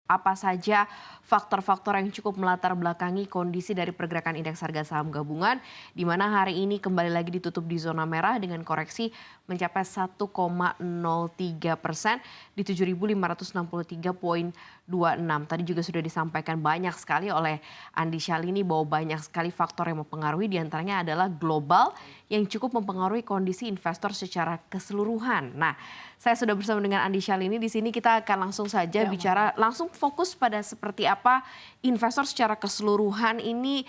Apa saja faktor-faktor yang cukup melatar belakangi kondisi dari pergerakan indeks harga saham gabungan, di mana hari ini kembali lagi ditutup di zona merah dengan koreksi mencapai 1,03% di 7.563,26. Tadi juga sudah disampaikan banyak sekali oleh Andi Syalini bahwa banyak sekali faktor yang mempengaruhi, diantaranya adalah global yang cukup mempengaruhi kondisi investor secara keseluruhan. Nah, saya sudah bersama dengan Andi Syalini di sini, kita akan langsung saja bicara langsung fokus pada seperti apa investor secara keseluruhan ini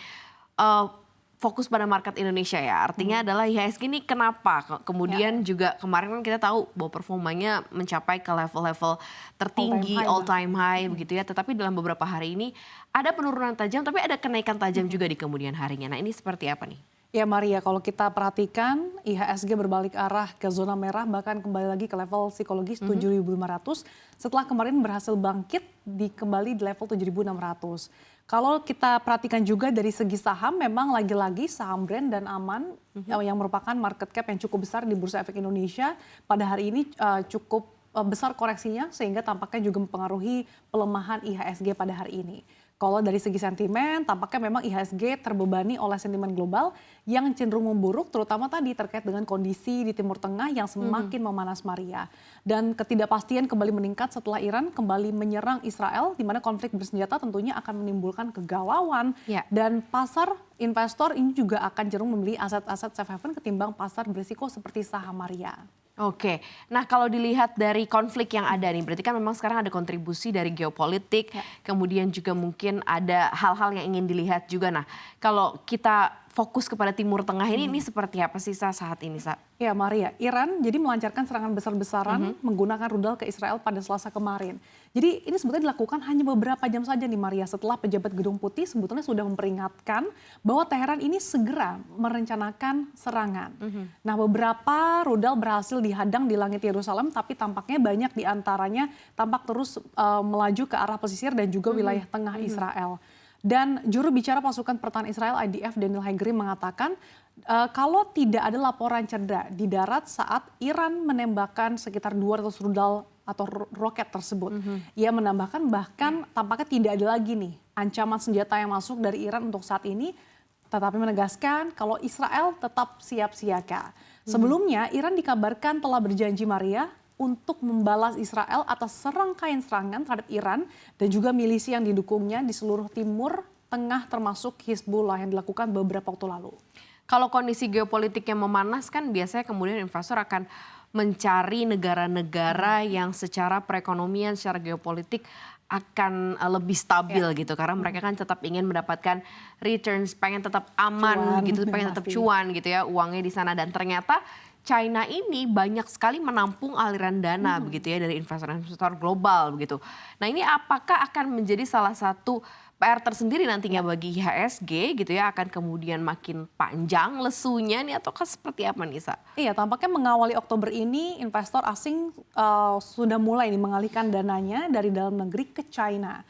fokus pada market Indonesia ya. Artinya adalah IHSG ini kenapa kemudian juga kemarin kan kita tahu bahwa performanya mencapai ke level-level tertinggi all time high begitu ya. Tetapi dalam beberapa hari ini ada penurunan tajam tapi ada kenaikan tajam juga di kemudian harinya. Nah, ini seperti apa nih? Ya Maria, kalau kita perhatikan IHSG berbalik arah ke zona merah, bahkan kembali lagi ke level psikologis 7.500 setelah kemarin berhasil bangkit kembali di level 7.600. Kalau kita perhatikan juga dari segi saham, memang lagi-lagi saham Brand dan Aman yang merupakan market cap yang cukup besar di Bursa Efek Indonesia pada hari ini cukup besar koreksinya sehingga tampaknya juga mempengaruhi pelemahan IHSG pada hari ini. Kalau dari segi sentimen, tampaknya memang IHSG terbebani oleh sentimen global yang cenderung memburuk, terutama tadi terkait dengan kondisi di Timur Tengah yang semakin memanas Maria. Dan ketidakpastian kembali meningkat setelah Iran kembali menyerang Israel, di mana konflik bersenjata tentunya akan menimbulkan kegalauan. Dan pasar investor ini juga akan cenderung membeli aset-aset safe haven ketimbang pasar berisiko seperti saham Maria. Oke, nah kalau dilihat dari konflik yang ada nih, berarti kan memang sekarang ada kontribusi dari geopolitik, kemudian juga mungkin ada hal-hal yang ingin dilihat juga. Nah, kalau kita fokus kepada Timur Tengah ini seperti apa sih saat ini, Sa? Ya Maria, Iran jadi melancarkan serangan besar-besaran menggunakan rudal ke Israel pada Selasa kemarin. Jadi ini sebetulnya dilakukan hanya beberapa jam saja nih Maria setelah pejabat Gedung Putih sebetulnya sudah memperingatkan bahwa Teheran ini segera merencanakan serangan. Nah, beberapa rudal berhasil dihadang di langit Yerusalem, tapi tampaknya banyak diantaranya tampak terus melaju ke arah pesisir dan juga wilayah tengah Israel. Dan juru bicara pasukan pertahanan Israel IDF Daniel Hagari mengatakan kalau tidak ada laporan cedera di darat saat Iran menembakkan sekitar 200 rudal atau roket tersebut. Ia menambahkan bahkan tampaknya tidak ada lagi nih ancaman senjata yang masuk dari Iran untuk saat ini, tetapi menegaskan kalau Israel tetap siap siaga. Sebelumnya Iran dikabarkan telah berjanji Maria untuk membalas Israel atas serangkaian serangan terhadap Iran dan juga milisi yang didukungnya di seluruh Timur Tengah termasuk Hizbullah yang dilakukan beberapa waktu lalu. Kalau kondisi geopolitik yang memanas kan biasanya kemudian investor akan mencari negara-negara yang secara perekonomian, secara geopolitik akan lebih stabil gitu karena mereka kan tetap ingin mendapatkan returns, pengen tetap aman gitu, pengen tetap cuan gitu ya uangnya di sana. Dan ternyata China ini banyak sekali menampung aliran dana begitu ya dari investor-investor global begitu. Nah, ini apakah akan menjadi salah satu PR tersendiri nantinya bagi IHSG gitu ya, akan kemudian makin panjang lesunya nih ataukah seperti apa nih, Sa? Iya, tampaknya mengawali Oktober ini investor asing sudah mulai nih mengalihkan dananya dari dalam negeri ke China.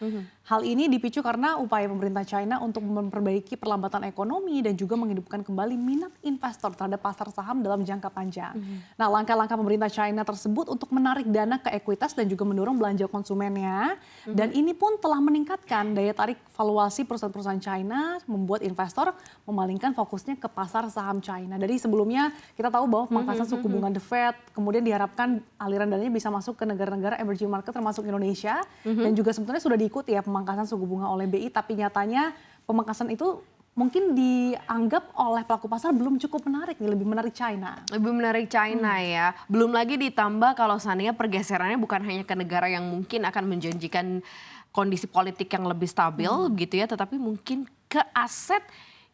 Hal ini dipicu karena upaya pemerintah China untuk memperbaiki perlambatan ekonomi dan juga menghidupkan kembali minat investor terhadap pasar saham dalam jangka panjang. Nah, langkah-langkah pemerintah China tersebut untuk menarik dana ke ekuitas dan juga mendorong belanja konsumennya. Dan ini pun telah meningkatkan daya tarik valuasi perusahaan-perusahaan China, membuat investor memalingkan fokusnya ke pasar saham China. Dari sebelumnya kita tahu bahwa pemangkasan suku bunga The Fed, kemudian diharapkan aliran dananya bisa masuk ke negara-negara emerging market termasuk Indonesia. Dan juga sebetulnya sudah diikuti ya pemangkasan suku bunga oleh BI, tapi nyatanya pemangkasan itu mungkin dianggap oleh pelaku pasar belum cukup menarik nih, lebih menarik China. Lebih menarik China ya. Belum lagi ditambah kalau seandainya pergeserannya bukan hanya ke negara yang mungkin akan menjanjikan kondisi politik yang lebih stabil gitu ya, tetapi mungkin ke aset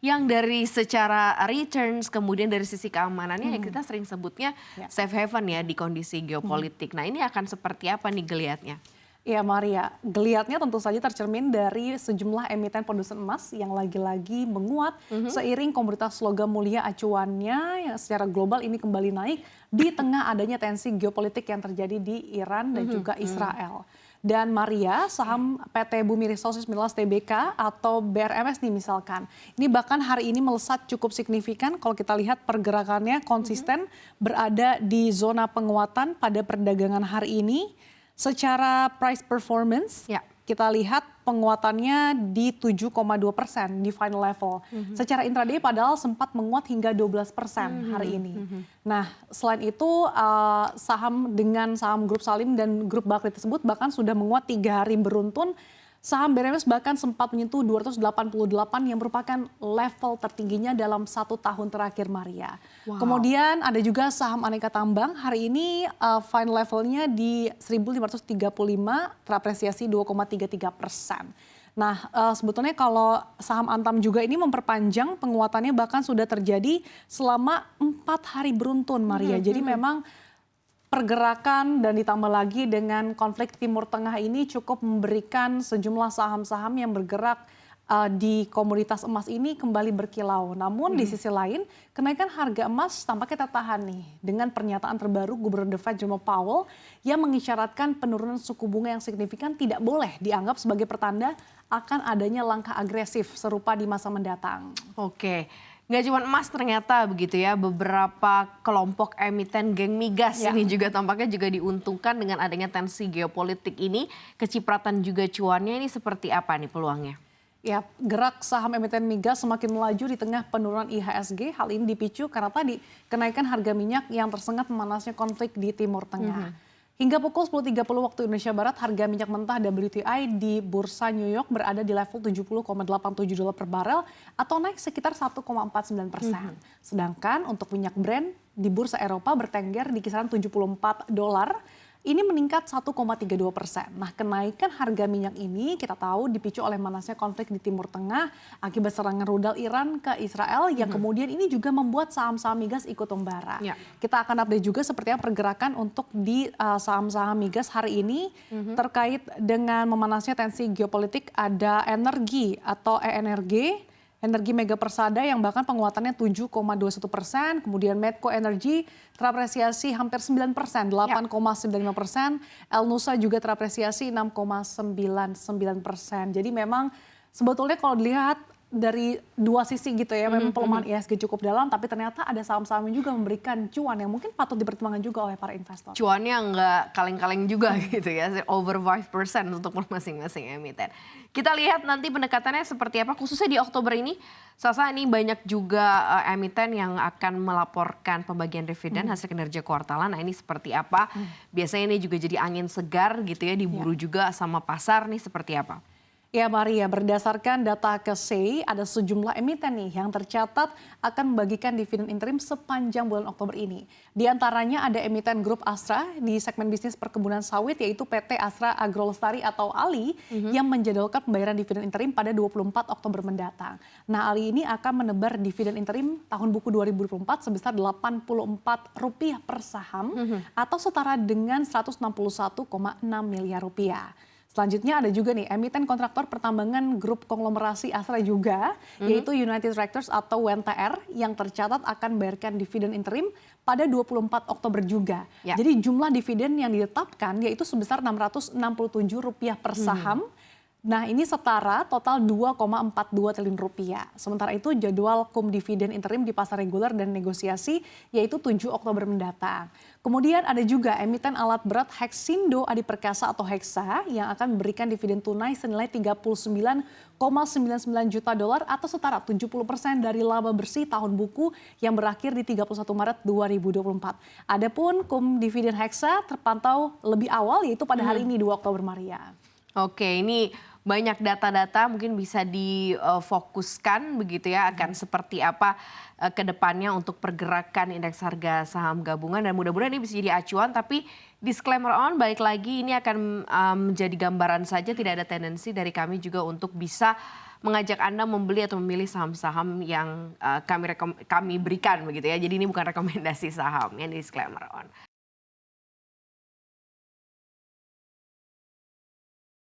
yang dari secara returns kemudian dari sisi keamanannya yang kita sering sebutnya safe haven ya di kondisi geopolitik. Nah, ini akan seperti apa nih geliatnya? Ya Maria, geliatnya tentu saja tercermin dari sejumlah emiten produsen emas yang lagi-lagi menguat seiring komoditas logam mulia acuannya yang secara global ini kembali naik di tengah adanya tensi geopolitik yang terjadi di Iran dan juga Israel. Dan Maria, saham PT Bumi Resources Minerals Tbk atau BRMS nih misalkan, ini bahkan hari ini melesat cukup signifikan kalau kita lihat pergerakannya konsisten berada di zona penguatan pada perdagangan hari ini. Secara price performance, kita lihat penguatannya di 7,2% di final level. Secara intraday padahal sempat menguat hingga 12% hari ini. Nah, selain itu saham dengan saham grup Salim dan grup Bakri tersebut bahkan sudah menguat 3 hari beruntun. Saham BRMS bahkan sempat menyentuh 288 yang merupakan level tertingginya dalam 1 tahun terakhir, Maria. Wow. Kemudian ada juga saham aneka tambang, hari ini final levelnya di 1.535, terapresiasi 2,33%. Nah, sebetulnya kalau saham Antam juga ini memperpanjang penguatannya bahkan sudah terjadi selama 4 hari beruntun, Maria. Jadi memang pergerakan dan ditambah lagi dengan konflik Timur Tengah ini cukup memberikan sejumlah saham-saham yang bergerak di komoditas emas ini kembali berkilau. Namun di sisi lain, kenaikan harga emas tampaknya tertahan nih dengan pernyataan terbaru Gubernur The Fed Jerome Powell yang mengisyaratkan penurunan suku bunga yang signifikan tidak boleh dianggap sebagai pertanda akan adanya langkah agresif serupa di masa mendatang. Oke. Nggak cuma emas ternyata begitu ya, beberapa kelompok emiten geng migas ini juga tampaknya juga diuntungkan dengan adanya tensi geopolitik ini. Kecipratan juga cuannya ini seperti apa nih peluangnya? Ya, gerak saham emiten migas semakin melaju di tengah penurunan IHSG. Hal ini dipicu karena tadi kenaikan harga minyak yang tersengat memanasnya konflik di Timur Tengah. Hingga pukul 10.30 waktu Indonesia Barat, harga minyak mentah WTI di Bursa New York berada di level $70,87 per barel atau naik sekitar 1,49%. Sedangkan untuk minyak Brent di Bursa Eropa bertengger di kisaran $74. Ini meningkat 1,32%. Nah, kenaikan harga minyak ini kita tahu dipicu oleh manasnya konflik di Timur Tengah akibat serangan rudal Iran ke Israel yang kemudian ini juga membuat saham-saham migas ikut membara. Kita akan update juga seperti apa pergerakan untuk di saham-saham migas hari ini terkait dengan memanasnya tensi geopolitik. Ada energi atau ENRG. Energi Mega Persada yang bahkan penguatannya 7,21%, kemudian Medco Energy terapresiasi hampir 9%, 8,95%, El Nusa juga terapresiasi 6,99%. Jadi memang sebetulnya kalau dilihat dari dua sisi gitu ya, memang pelemahan IHSG cukup dalam, tapi ternyata ada saham-saham yang juga memberikan cuan yang mungkin patut dipertimbangkan juga oleh para investor. Cuannya nggak kaleng-kaleng juga gitu ya, over 5% untuk masing-masing emiten. Kita lihat nanti pendekatannya seperti apa, khususnya di Oktober ini. Sasa, ini banyak juga emiten yang akan melaporkan pembagian dividen hasil kinerja kuartalan. Nah, ini seperti apa? Biasanya ini juga jadi angin segar gitu ya, diburu juga sama pasar nih, seperti apa? Ya Maria, berdasarkan data KSEI ada sejumlah emiten nih yang tercatat akan membagikan dividen interim sepanjang bulan Oktober ini. Di antaranya ada emiten grup Astra di segmen bisnis perkebunan sawit yaitu PT Astra Agrolestari atau ALI yang menjadwalkan pembayaran dividen interim pada 24 Oktober mendatang. Nah, ALI ini akan menebar dividen interim tahun buku 2024 sebesar Rp84 per saham atau setara dengan Rp161,6 miliar. Selanjutnya ada juga nih emiten kontraktor pertambangan grup konglomerasi Astra juga, yaitu United Tractors atau UNTR yang tercatat akan membayarkan dividen interim pada 24 Oktober juga. Jadi jumlah dividen yang ditetapkan yaitu sebesar Rp667 per saham. Nah, ini setara total Rp2,42 triliun. Sementara itu jadwal cum dividen interim di pasar reguler dan negosiasi yaitu 7 Oktober mendatang. Kemudian ada juga emiten alat berat Hexindo Adi Perkasa atau Hexa yang akan memberikan dividen tunai senilai $39,99 juta atau setara 70% dari laba bersih tahun buku yang berakhir di 31 Maret 2024. Adapun cum dividen Hexa terpantau lebih awal yaitu pada hari ini 2 Oktober, Maria. Oke, ini banyak data-data mungkin bisa difokuskan begitu ya akan seperti apa ke depannya untuk pergerakan indeks harga saham gabungan dan mudah-mudahan ini bisa jadi acuan, tapi disclaimer balik lagi ini akan menjadi gambaran saja, tidak ada tendensi dari kami juga untuk bisa mengajak Anda membeli atau memilih saham-saham yang kami berikan begitu ya. Jadi ini bukan rekomendasi saham, ya disclaimer